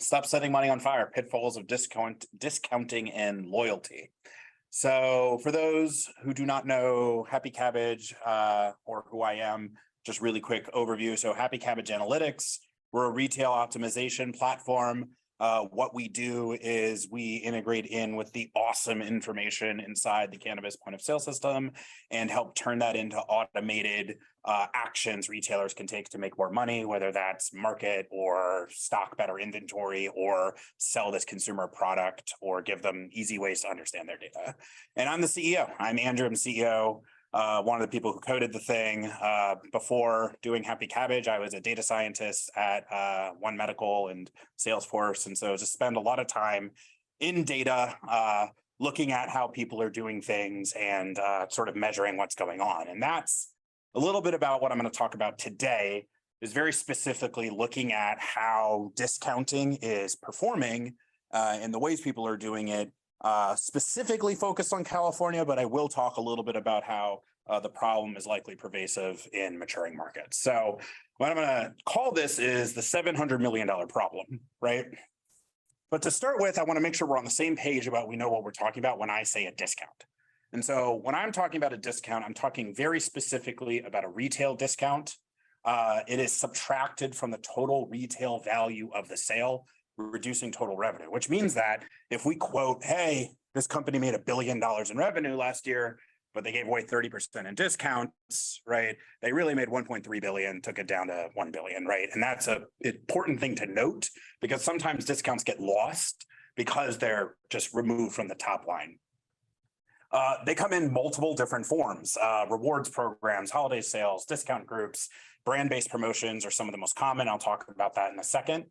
Stop setting money on fire, pitfalls of discounting and loyalty. So for those who do not know Happy Cabbage or who I am, just really quick overview. So Happy Cabbage Analytics, we're a retail optimization platform. What we do is we integrate in with the awesome information inside the cannabis point of sale system and help turn that into automated actions retailers can take to make more money, whether that's market or stock better inventory or sell this consumer product or give them easy ways to understand their data. And I'm the CEO. I'm Andrew, I'm CEO. One of the people who coded the thing. Before doing Happy Cabbage, I was a data scientist at One Medical and Salesforce. And so just spend a lot of time in data, looking at how people are doing things and sort of measuring what's going on. And that's a little bit about what I'm going to talk about today, is very specifically looking at how discounting is performing and the ways people are doing it. Specifically focused on California, but I will talk a little bit about how the problem is likely pervasive in maturing markets. So what I'm going to call this is the $700 million problem, right? But to start with, I want to make sure we're on the same page about we know what we're talking about when I say a discount. And so when I'm talking about a discount, I'm talking very specifically about a retail discount. It is subtracted from the total retail value of the sale, reducing total revenue, which means that if we quote, hey, this company made $1 billion in revenue last year, but they gave away 30% in discounts, right? They really made 1.3 billion, took it down to 1 billion, right? And that's an important thing to note because sometimes discounts get lost because they're just removed from the top line. They come in multiple different forms. Rewards programs, holiday sales, discount groups, brand-based promotions are some of the most common. I'll talk about that in a second.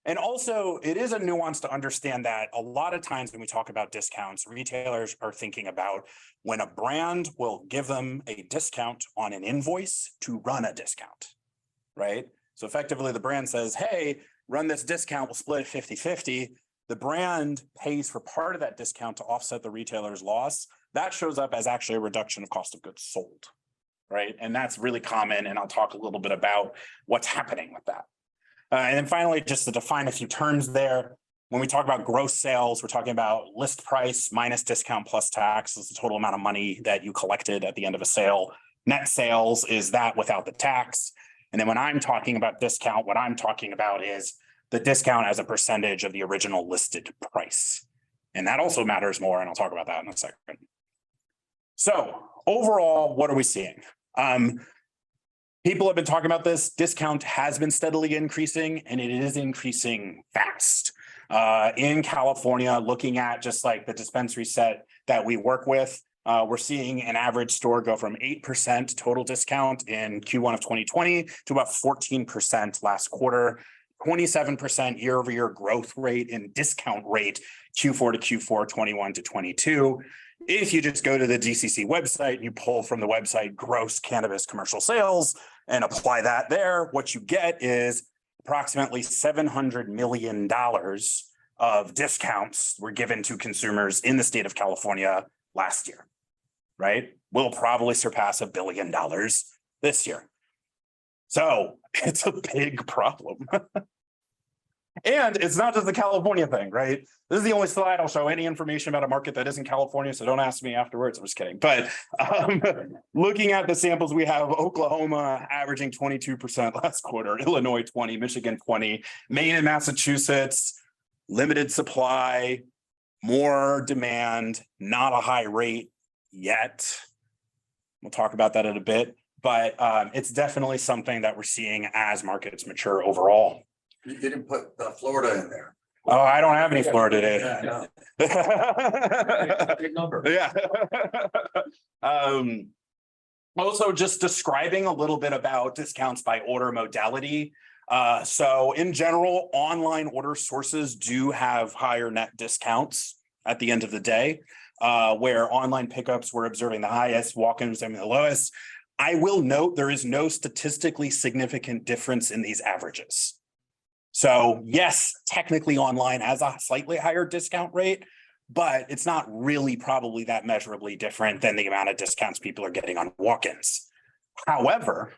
And also, it is a nuance to understand that a lot of times when we talk about discounts, retailers are thinking about when a brand will give them a discount on an invoice to run a discount, right? So effectively, the brand says, hey, run this discount, we'll split it 50-50. The brand pays for part of that discount to offset the retailer's loss. That shows up as actually a reduction of cost of goods sold, right? And that's really common, and I'll talk a little bit about what's happening with that. And then finally, just to define a few terms there, when we talk about gross sales, we're talking about list price minus discount plus tax is the total amount of money that you collected at the end of a sale. Net sales is that without the tax. And then when I'm talking about discount, what I'm talking about is the discount as a percentage of the original listed price. And that also matters more, and I'll talk about that in a second. So overall, what are we seeing? People have been talking about this. Discount has been steadily increasing, and it is increasing fast. In California, looking at just like the dispensary set that we work with, we're seeing an average store go from 8% total discount in Q1 of 2020 to about 14% last quarter, 27% year-over-year growth rate in discount rate, Q4 to Q4, 21 to 22. If you just go to the DCC website and you pull from the website gross cannabis commercial sales and apply that there, what you get is approximately $700 million of discounts were given to consumers in the state of California last year, right? We'll probably surpass $1 billion this year. So it's a big problem. And it's not just the California thing, right? This is the only slide I'll show any information about a market that isn't California, so don't ask me afterwards. I'm just kidding. But looking at the samples, we have Oklahoma averaging 22% last quarter, Illinois 20, Michigan 20, Maine and Massachusetts, limited supply, more demand, not a high rate yet. We'll talk about that in a bit, but it's definitely something that we're seeing as markets mature overall. You didn't put Florida in there. Oh, I don't have any Florida today. Yeah, big number. Yeah. Also, just describing a little bit about discounts by order modality. So in general, online order sources do have higher net discounts at the end of the day, where online pickups we're observing the highest, walk-ins the lowest. I will note there is no statistically significant difference in these averages. So yes, technically online has a slightly higher discount rate, but it's not really probably that measurably different than the amount of discounts people are getting on walk-ins. However,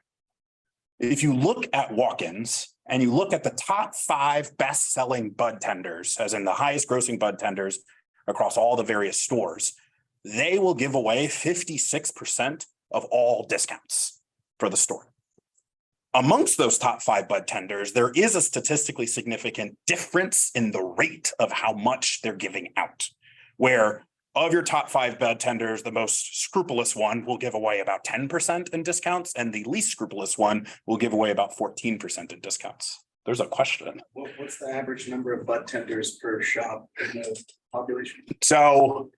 if you look at walk-ins and you look at the top 5 best-selling bud tenders, as in the highest grossing bud tenders across all the various stores, they will give away 56% of all discounts for the store. Amongst those top 5 bud tenders, there is a statistically significant difference in the rate of how much they're giving out, where of your top 5 bud tenders, the most scrupulous one will give away about 10% in discounts, and the least scrupulous one will give away about 14% in discounts. There's a question. What's the average number of bud tenders per shop in the population? So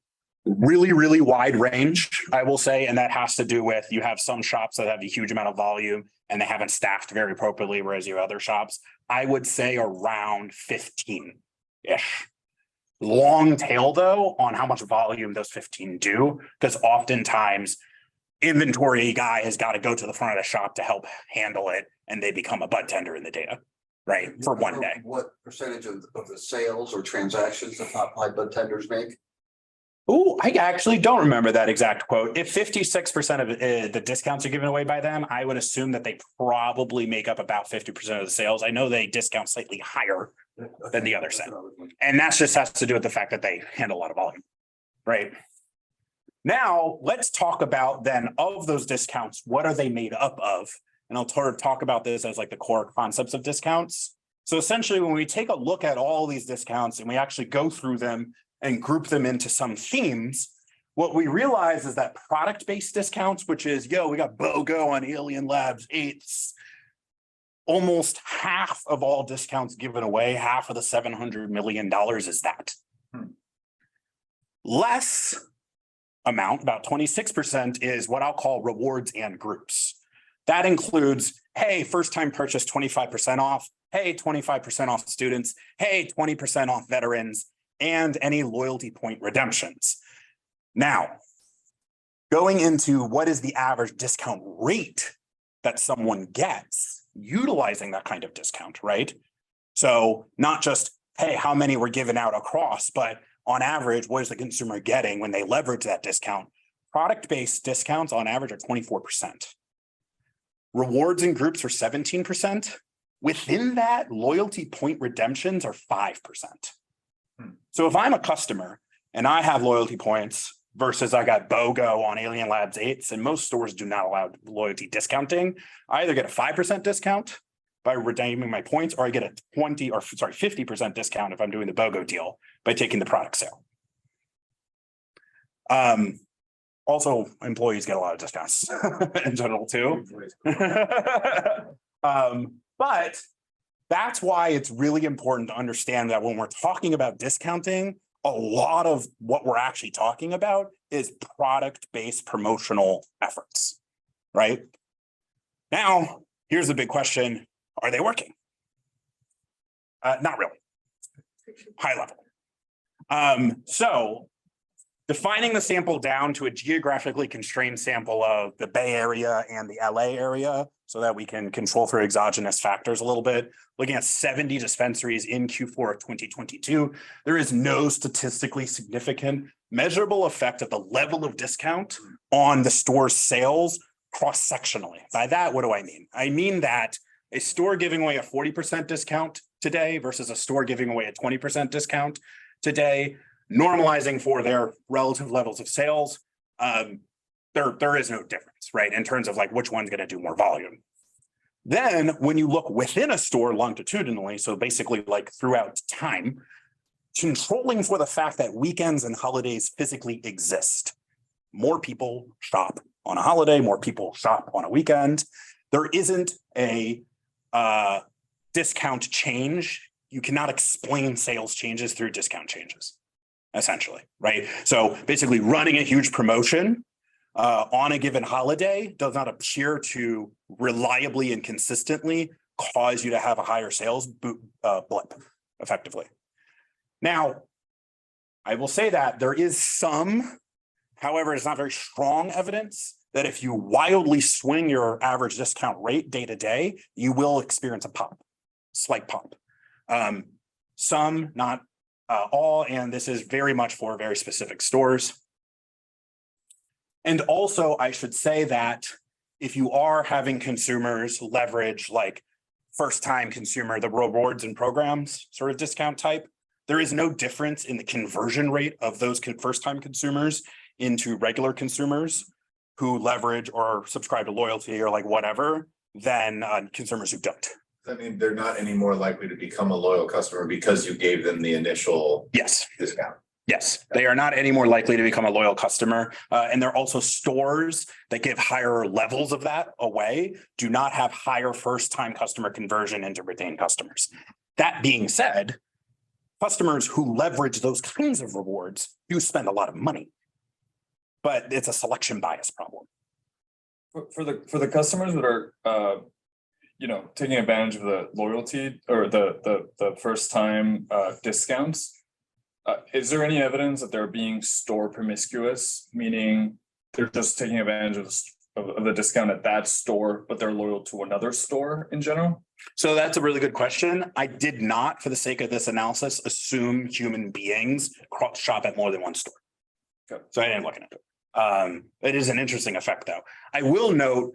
really, really wide range, I will say, and that has to do with you have some shops that have a huge amount of volume and they haven't staffed very appropriately, whereas you have other shops, I would say around 15-ish. Long tail though on how much volume those 15 do, because oftentimes inventory guy has got to go to the front of the shop to help handle it, and they become a bud tender in the data, right? For one day. What percentage of the sales or transactions the top 5 bud tenders make? Oh, I actually don't remember that exact quote. If 56% of the discounts are given away by them, I would assume that they probably make up about 50% of the sales. I know they discount slightly higher than the other set. And that just has to do with the fact that they handle a lot of volume, right? Now, let's talk about then of those discounts, what are they made up of? And I'll talk about this as like the core concepts of discounts. So essentially, when we take a look at all these discounts and we actually go through them and group them into some themes, what we realize is that product-based discounts, which is, we got BOGO on Alien Labs 8s, almost half of all discounts given away, half of the $700 million is that. Less amount, about 26%, is what I'll call rewards and groups. That includes, hey, first time purchase 25% off, hey, 25% off students, hey, 20% off veterans, and any loyalty point redemptions. Now, going into what is the average discount rate that someone gets utilizing that kind of discount, right? So not just, hey, how many were given out across, but on average, what is the consumer getting when they leverage that discount? Product-based discounts on average are 24%. Rewards and groups are 17%. Within that, loyalty point redemptions are 5%. So if I'm a customer and I have loyalty points versus I got BOGO on Alien Labs 8s, and most stores do not allow loyalty discounting, I either get a 5% discount by redeeming my points, or I get a 50% discount if I'm doing the BOGO deal by taking the product sale. Also, employees get a lot of discounts in general too. But that's why it's really important to understand that when we're talking about discounting, a lot of what we're actually talking about is product-based promotional efforts, right? Now, here's the big question. Are they working? Not really. High level. So defining the sample down to a geographically constrained sample of the Bay Area and the LA area so that we can control for exogenous factors a little bit. Looking at 70 dispensaries in Q4 of 2022, there is no statistically significant measurable effect of the level of discount on the store's sales cross-sectionally. By that, what do I mean? I mean that a store giving away a 40% discount today versus a store giving away a 20% discount today, normalizing for their relative levels of sales, there is no difference, right? In terms of like which one's going to do more volume. Then when you look within a store longitudinally, so basically like throughout time, controlling for the fact that weekends and holidays physically exist. More people shop on a holiday, more people shop on a weekend. There isn't a discount change. You cannot explain sales changes through discount changes, essentially, right? So basically running a huge promotion on a given holiday does not appear to reliably and consistently cause you to have a higher sales blip effectively. Now, I will say that there is some, however, it's not very strong evidence that if you wildly swing your average discount rate day to day, you will experience a pop, slight pop. Some, not all, and this is very much for very specific stores. And also, I should say that if you are having consumers leverage like first time consumer, the rewards and programs sort of discount type, there is no difference in the conversion rate of those first time consumers into regular consumers who leverage or subscribe to loyalty or like whatever than consumers who don't. I mean, they're not any more likely to become a loyal customer because you gave them the initial Yes. discount. Yes, they are not any more likely to become a loyal customer. And there are also stores that give higher levels of that away, do not have higher first-time customer conversion into retained customers. That being said, customers who leverage those kinds of rewards do spend a lot of money, but it's a selection bias problem. For the customers that are, taking advantage of the loyalty or the first time discounts, is there any evidence that they're being store promiscuous, meaning they're just taking advantage of the discount at that store, but they're loyal to another store in general? So that's a really good question. I did not, for the sake of this analysis, assume human beings shop at more than one store. Okay. So I didn't look into it. It is an interesting effect, though. I will note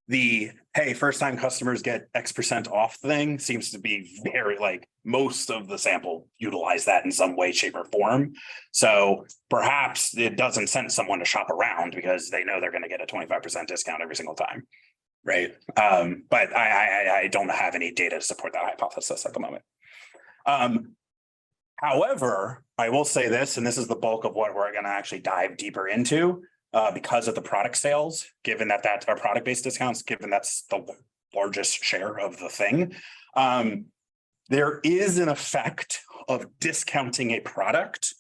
the, hey, first-time customers get X% off thing seems to be very, like, most of the sample utilize that in some way, shape, or form. So perhaps it doesn't send someone to shop around because they know they're going to get a 25% discount every single time, right? But I don't have any data to support that hypothesis at the moment. However, I will say this, and this is the bulk of what we're going to actually dive deeper into. Because of the product sales, given that that's our product-based discounts, given that's the largest share of the thing, there is an effect of discounting a product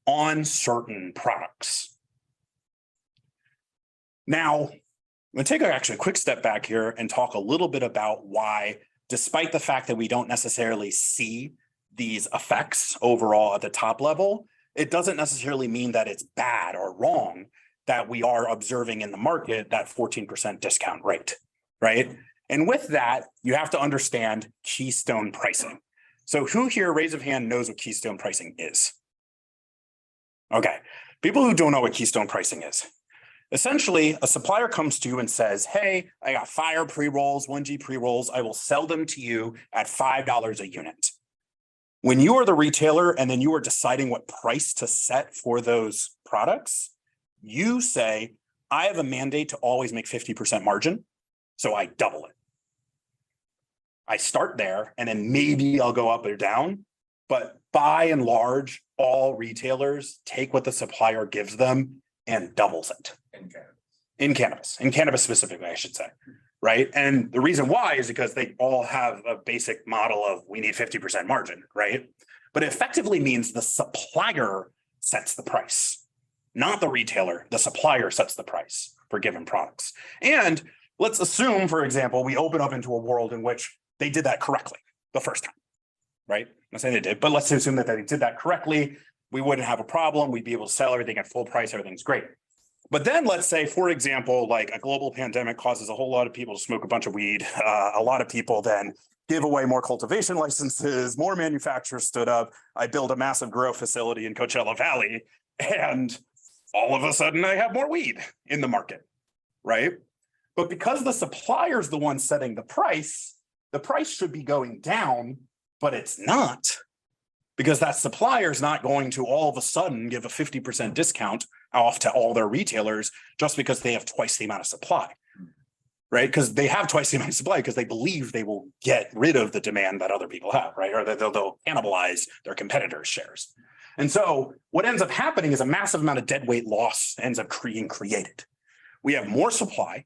on certain products. Now, I'm going to take actually a quick step back here and talk a little bit about why, despite the fact that we don't necessarily see these effects overall at the top level, it doesn't necessarily mean that it's bad or wrong that we are observing in the market that 14% discount rate, right? And with that, you have to understand keystone pricing. So who here, raise of hand, knows what keystone pricing is? Okay, people who don't know what keystone pricing is. Essentially, a supplier comes to you and says, hey, I got 5 pre-rolls, 1G pre-rolls. I will sell them to you at $5 a unit. When you are the retailer and then you are deciding what price to set for those products, you say, I have a mandate to always make 50% margin, so I double it. I start there and then maybe I'll go up or down, but by and large, all retailers take what the supplier gives them and doubles it. In cannabis specifically, I should say, right? And the reason why is because they all have a basic model of we need 50% margin, right? But it effectively means the supplier sets the price. Not the retailer, the supplier sets the price for given products. And let's assume, for example, we open up into a world in which they did that correctly the first time, right? I'm not saying they did, but let's assume that they did that correctly. We wouldn't have a problem. We'd be able to sell everything at full price. Everything's great. But then let's say, for example, like a global pandemic causes a whole lot of people to smoke a bunch of weed. A lot of people then give away more cultivation licenses, more manufacturers stood up. I build a massive grow facility in Coachella Valley, and all of a sudden I have more weed in the market, right? But because the supplier is the one setting the price should be going down, but it's not, because that supplier is not going to all of a sudden give a 50% discount off to all their retailers just because they have twice the amount of supply, right? Because they have twice the amount of supply because they believe they will get rid of the demand that other people have, right? Or that they'll cannibalize their competitors' shares. And so what ends up happening is a massive amount of deadweight loss ends up being created. We have more supply.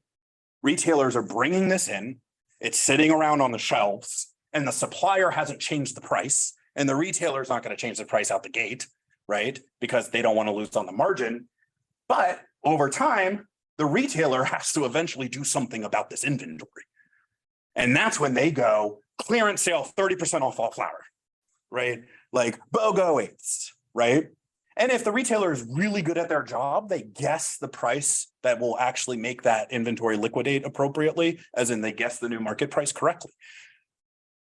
Retailers are bringing this in. It's sitting around on the shelves, and the supplier hasn't changed the price, and the retailer is not going to change the price out the gate, right? Because they don't want to lose on the margin. But over time, the retailer has to eventually do something about this inventory. And that's when they go clearance sale, 30% off all flour, right? Like BOGO eighths. Right? And if the retailer is really good at their job, they guess the price that will actually make that inventory liquidate appropriately, as in they guess the new market price correctly.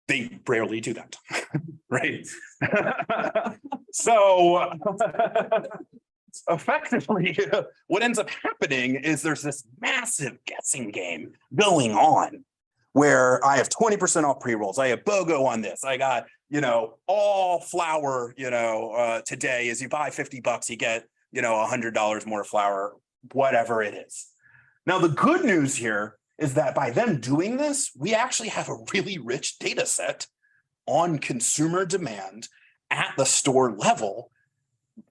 They rarely do that, right? So effectively, what ends up happening is there's this massive guessing game going on where I have 20% off pre-rolls. I have BOGO on this. I got, all flour, today is you buy $50, you get, $100 more flour, whatever it is. Now, the good news here is that by them doing this, we actually have a really rich data set on consumer demand at the store level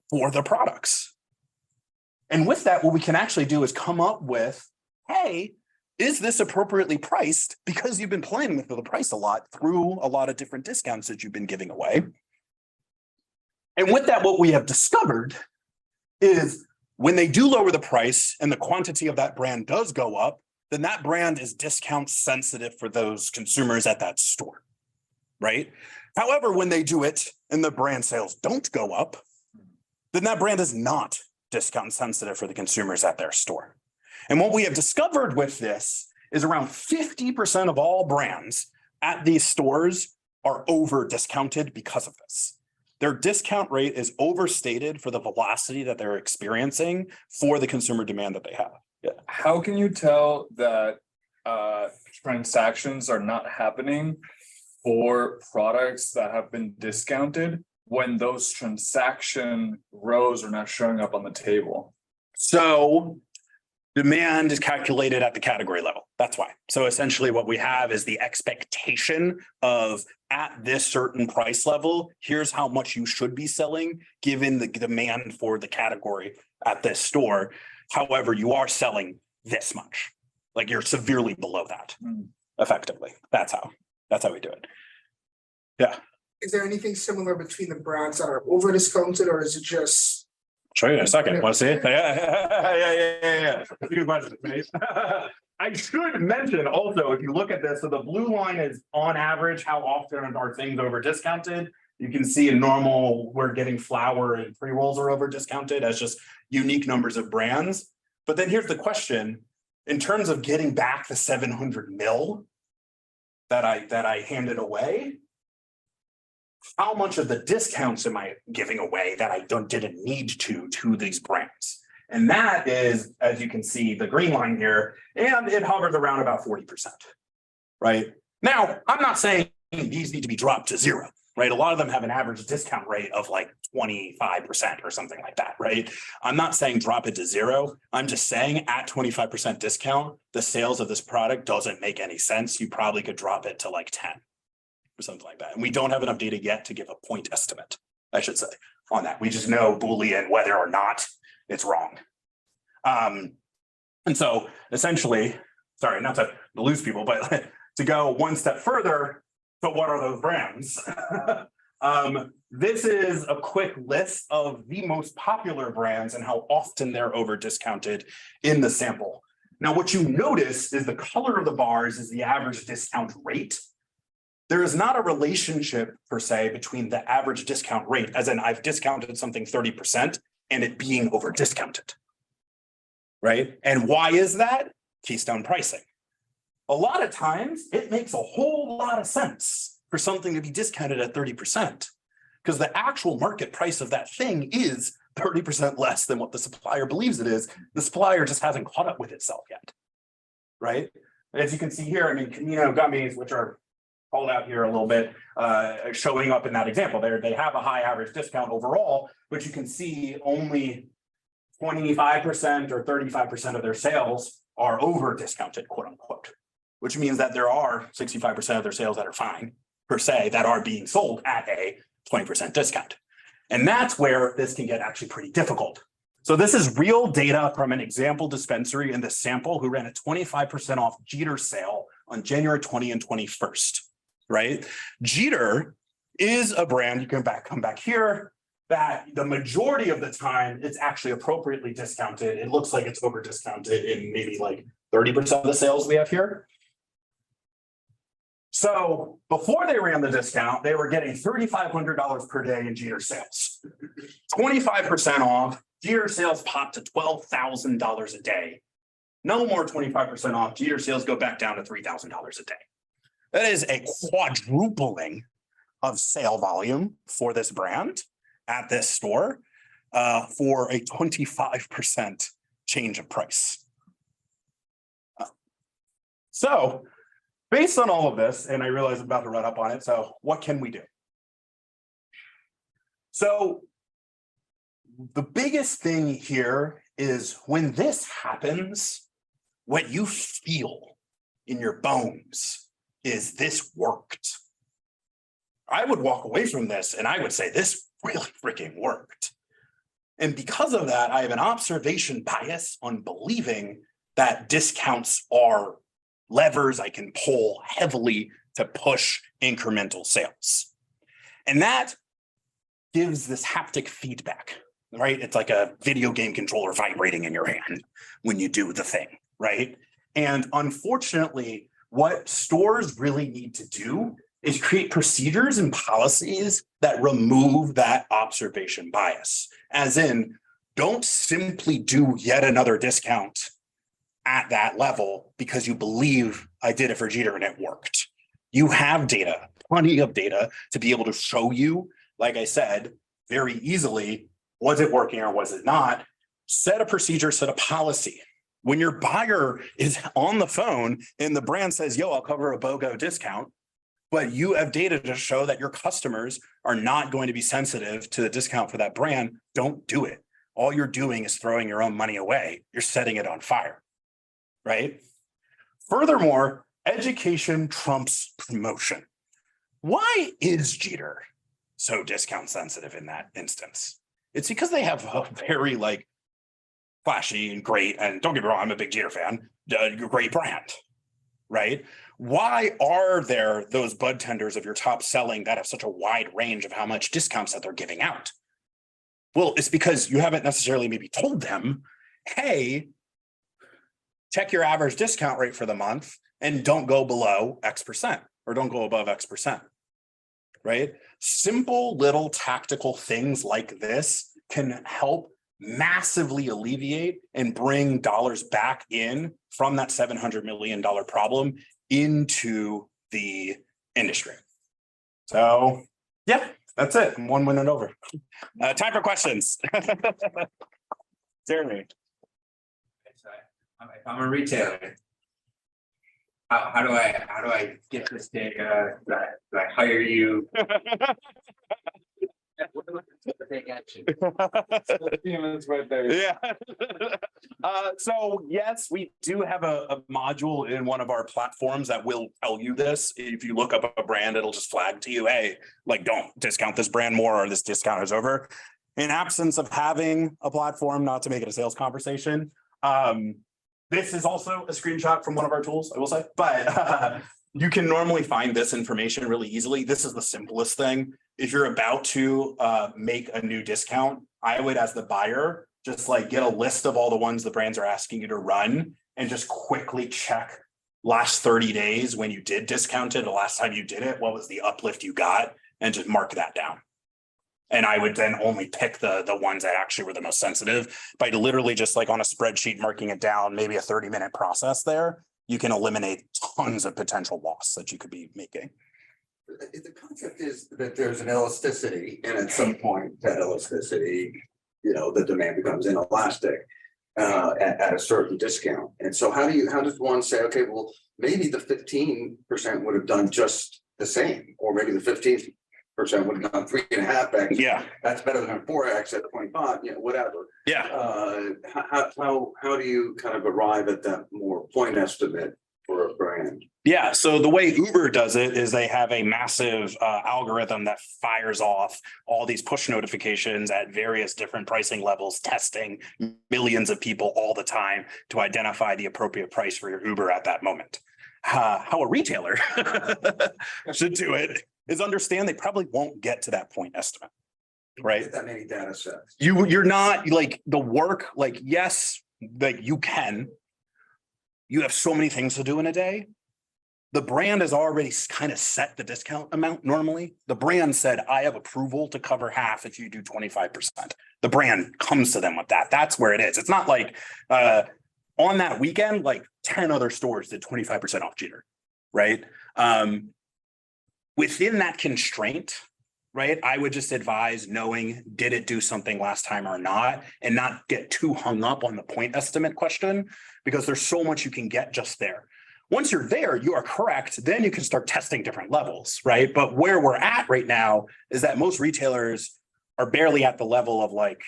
for the products. And with that, what we can actually do is come up with, hey, is this appropriately priced? Because you've been playing with the price a lot through a lot of different discounts that you've been giving away. And with that, what we have discovered is when they do lower the price and the quantity of that brand does go up, then that brand is discount sensitive for those consumers at that store, right? However, when they do it and the brand sales don't go up, then that brand is not discount sensitive for the consumers at their store. And what we have discovered with this is around 50% of all brands at these stores are over discounted because of this. Their discount rate is overstated for the velocity that they're experiencing for the consumer demand that they have. Yeah. How can you tell that transactions are not happening for products that have been discounted when those transaction rows are not showing up on the table? So demand is calculated at the category level. That's why. So essentially what we have is the expectation of at this certain price level, here's how much you should be selling given the demand for the category at this store. However, you are selling this much. Like you're severely below that effectively. That's how we do it. Yeah. Is there anything similar between the brands that are over discounted, or is it just? Show you in a second. Want to see it? Yeah. That's a good question. I should mention also, if you look at this, so the blue line is on average, how often are things over discounted? You can see in normal, we're getting flour and pre-rolls are over discounted as just unique numbers of brands. But then here's the question, in terms of getting back the 700 mil that I handed away, how much of the discounts am I giving away that I didn't need to these brands? And that is, as you can see, the green line here, and it hovers around about 40%, right? Now, I'm not saying these need to be dropped to zero, right? A lot of them have an average discount rate of like 25% or something like that, right? I'm not saying drop it to zero. I'm just saying at 25% discount, the sales of this product doesn't make any sense. You probably could drop it to like 10 or something like that. And we don't have enough data yet to give a point estimate, I should say, on that. We just know Boolean whether or not it's wrong. And so essentially, sorry, not to lose people, but to go one step further, so what are those brands? This is a quick list of the most popular brands and how often they're over discounted in the sample. Now, what you notice is the color of the bars is the average discount rate. There is not a relationship per se between the average discount rate, as in I've discounted something 30% and it being over discounted, right? And why is that? Keystone pricing. A lot of times it makes a whole lot of sense for something to be discounted at 30% because the actual market price of that thing is 30% less than what the supplier believes it is. The supplier just hasn't caught up with itself yet, right? As you can see here, I mean, gummies, which are called out here a little bit, showing up in that example. They have a high average discount overall, but you can see only 25% or 35% of their sales are over discounted, quote unquote, which means that there are 65% of their sales that are fine per se that are being sold at a 20% discount. And that's where this can get actually pretty difficult. So this is real data from an example dispensary in the sample who ran a 25% off Jeter sale on January 20 and 21st. Right? Jeter is a brand, you can come back here, that the majority of the time it's actually appropriately discounted. It looks like it's over discounted in maybe like 30% of the sales we have here. So before they ran the discount, they were getting $3,500 per day in Jeter sales. 25% off, Jeter sales popped to $12,000 a day. No more 25% off, Jeter sales go back down to $3,000 a day. That is a quadrupling of sale volume for this brand at this store for a 25% change of price. So based on all of this, and I realize I'm about to run up on it, so what can we do? So the biggest thing here is when this happens, what you feel in your bones is this worked. I would walk away from this and I would say this really freaking worked. And because of that, I have an observation bias on believing that discounts are levers I can pull heavily to push incremental sales. And that gives this haptic feedback, right? It's like a video game controller vibrating in your hand when you do the thing, right? And unfortunately, what stores really need to do is create procedures and policies that remove that observation bias. As in, don't simply do yet another discount at that level because you believe I did it for Jeter and it worked. You have data, plenty of data to be able to show you, like I said, very easily, was it working or was it not? Set a procedure, set a policy. When your buyer is on the phone and the brand says, yo, I'll cover a BOGO discount, but you have data to show that your customers are not going to be sensitive to the discount for that brand, don't do it. All you're doing is throwing your own money away. You're setting it on fire, right? Furthermore, education trumps promotion. Why is Jeter so discount sensitive in that instance? It's because they have a very flashy and great, and don't get me wrong, I'm a big Jeter fan, great brand, right? Why are there those bud tenders of your top selling that have such a wide range of how much discounts that they're giving out? Well, it's because you haven't necessarily maybe told them, hey, check your average discount rate for the month and don't go below X% or don't go above X%, right? Simple little tactical things like this can help massively alleviate and bring dollars back in from that $700 million problem into the industry. So yeah, that's it. I'm 1 minute over. Time for questions. Jeremy. If I'm a retailer, how do I get this data? Do I hire you? Take action. It's right there. Yeah. So yes, we do have a module in one of our platforms that will tell you this. If you look up a brand, it'll just flag to you, hey, don't discount this brand more or this discount is over. In absence of having a platform, not to make it a sales conversation, this is also a screenshot from one of our tools, I will say, but you can normally find this information really easily. This is the simplest thing. If you're about to make a new discount, I would, as the buyer, just get a list of all the ones the brands are asking you to run and just quickly check last 30 days when you did discount it, the last time you did it, what was the uplift you got, and just mark that down. And I would then only pick the ones that actually were the most sensitive by literally just on a spreadsheet, marking it down, maybe a 30-minute process there. You can eliminate tons of potential loss that you could be making. The concept is that there's an elasticity, and at some point that elasticity, the demand becomes inelastic at a certain discount. And so how does one say, okay, well, maybe the 15% would have done just the same, or maybe the 15% would have done 3.5x. Yeah. That's better than a 4x at 25, whatever. Yeah. How do you kind of arrive at that more point estimate for a brand? Yeah. So the way Uber does it is they have a massive algorithm that fires off all these push notifications at various different pricing levels, testing millions of people all the time to identify the appropriate price for your Uber at that moment. How a retailer should do it is understand they probably won't get to that point estimate, right? Get that many data sets. You're not the work, yes, you can. You have so many things to do in a day. The brand has already kind of set the discount amount normally. The brand said, I have approval to cover half if you do 25%. The brand comes to them with that. That's where it is. It's not on that weekend, 10 other stores did 25% off Jeter, right? Within that constraint, right, I would just advise knowing, did it do something last time or not, and not get too hung up on the point estimate question, because there's so much you can get just there. Once you're there, you are correct. Then you can start testing different levels, right? But where we're at right now is that most retailers are barely at the level of like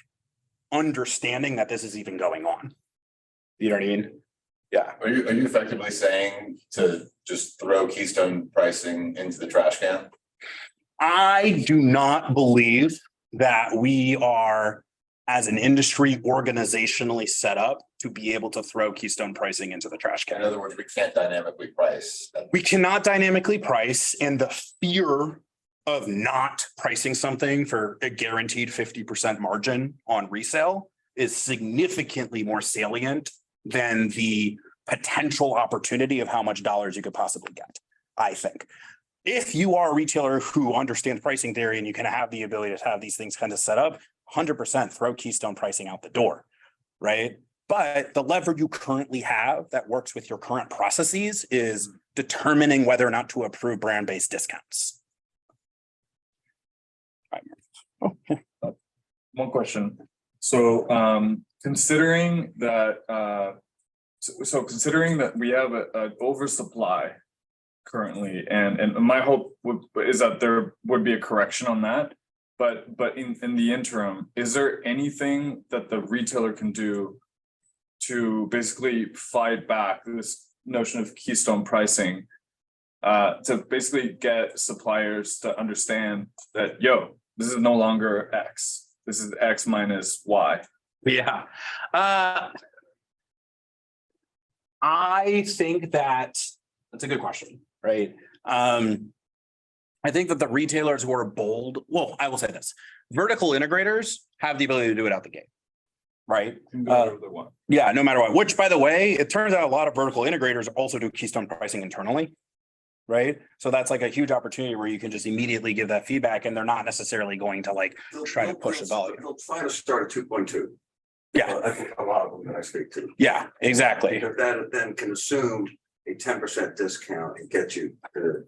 understanding that this is even going on. You know what I mean? Yeah. Are you effectively saying to just throw Keystone pricing into the trash can? I do not believe that we are, as an industry, organizationally set up to be able to throw Keystone pricing into the trash In can. other words, we can't dynamically price. We cannot dynamically price, and the fear of not pricing something for a guaranteed 50% margin on resale is significantly more salient than the potential opportunity of how much dollars you could possibly get, I think. If you are a retailer who understands pricing theory and you can have the ability to have these things kind of set up, 100% throw Keystone pricing out the door, right? But the lever you currently have that works with your current processes is determining whether or not to approve brand-based discounts. One question. So considering that considering that we have an oversupply currently, and my hope is that there would be a correction on that. But in the interim, is there anything that the retailer can do to basically fight back this notion of Keystone pricing, to basically get suppliers to understand that, yo, this is no longer X, this is X minus Y? Yeah. I think that's a good question, right? I think that the retailers who are bold, well, I will say this, vertical integrators have the ability to do it out the gate, right? Yeah, no matter what, which by the way, it turns out a lot of vertical integrators also do Keystone pricing internally, right? So that's like a huge opportunity where you can just immediately give that feedback and they're not necessarily going to like try to push the volume. They'll try to start at 2.2. Yeah. I think a lot of them that I speak to. Yeah, exactly. Because that then can assume a 10% discount and get you to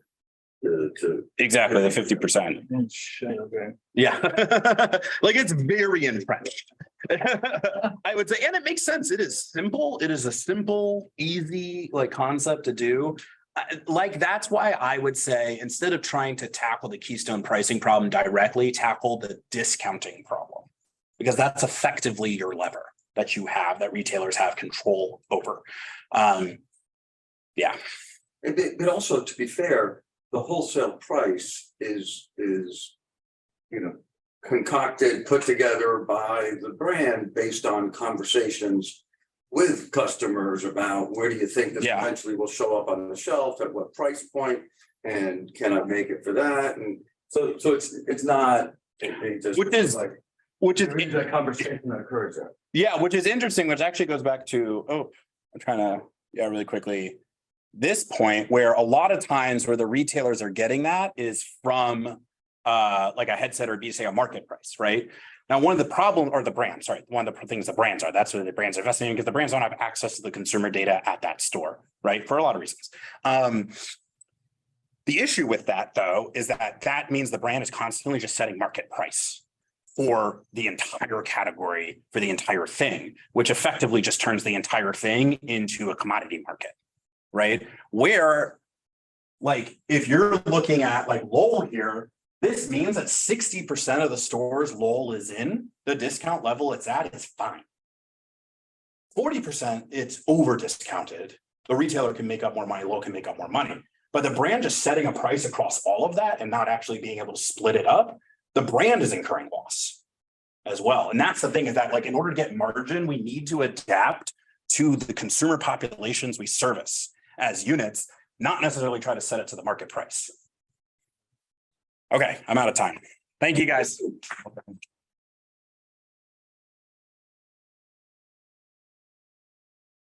Exactly, the 50%. Okay. Yeah. Like it's very entrenched. I would say, and it makes sense. It is simple. It is a simple, easy like concept to do. Like that's why I would say instead of trying to tackle the Keystone pricing problem directly, tackle the discounting problem. Because that's effectively your lever that you have, that retailers have control over. Yeah. But also, to be fair, the wholesale price is concocted, put together by the brand based on conversations with customers about where do you think this eventually will show up on the shelf, at what price point, and can I make it for that? And so it's not which is that conversation that occurs there. Yeah, which is interesting, which actually goes back to, I'm trying to, really quickly. This point where a lot of times where the retailers are getting that is from like a headset or be say a market price, right? Now, one of the problem or the brand, sorry, one of the things the brands are, that's what the brands are investing in because the brands don't have access to the consumer data at that store, right? For a lot of reasons. The issue with that though, is that means the brand is constantly just setting market price for the entire category, for the entire thing, which effectively just turns the entire thing into a commodity market, right? Where, like, if you're looking at like Lowell here, this means that 60% of the stores Lowell is in, the discount level it's at is fine. 40%, it's over discounted. The retailer can make up more money, Lowell can make up more money. But the brand just setting a price across all of that and not actually being able to split it up, the brand is incurring loss as well. And that's the thing is that like in order to get margin, we need to adapt to the consumer populations we service as units, not necessarily try to set it to the market price. Okay, I'm out of time. Thank you guys.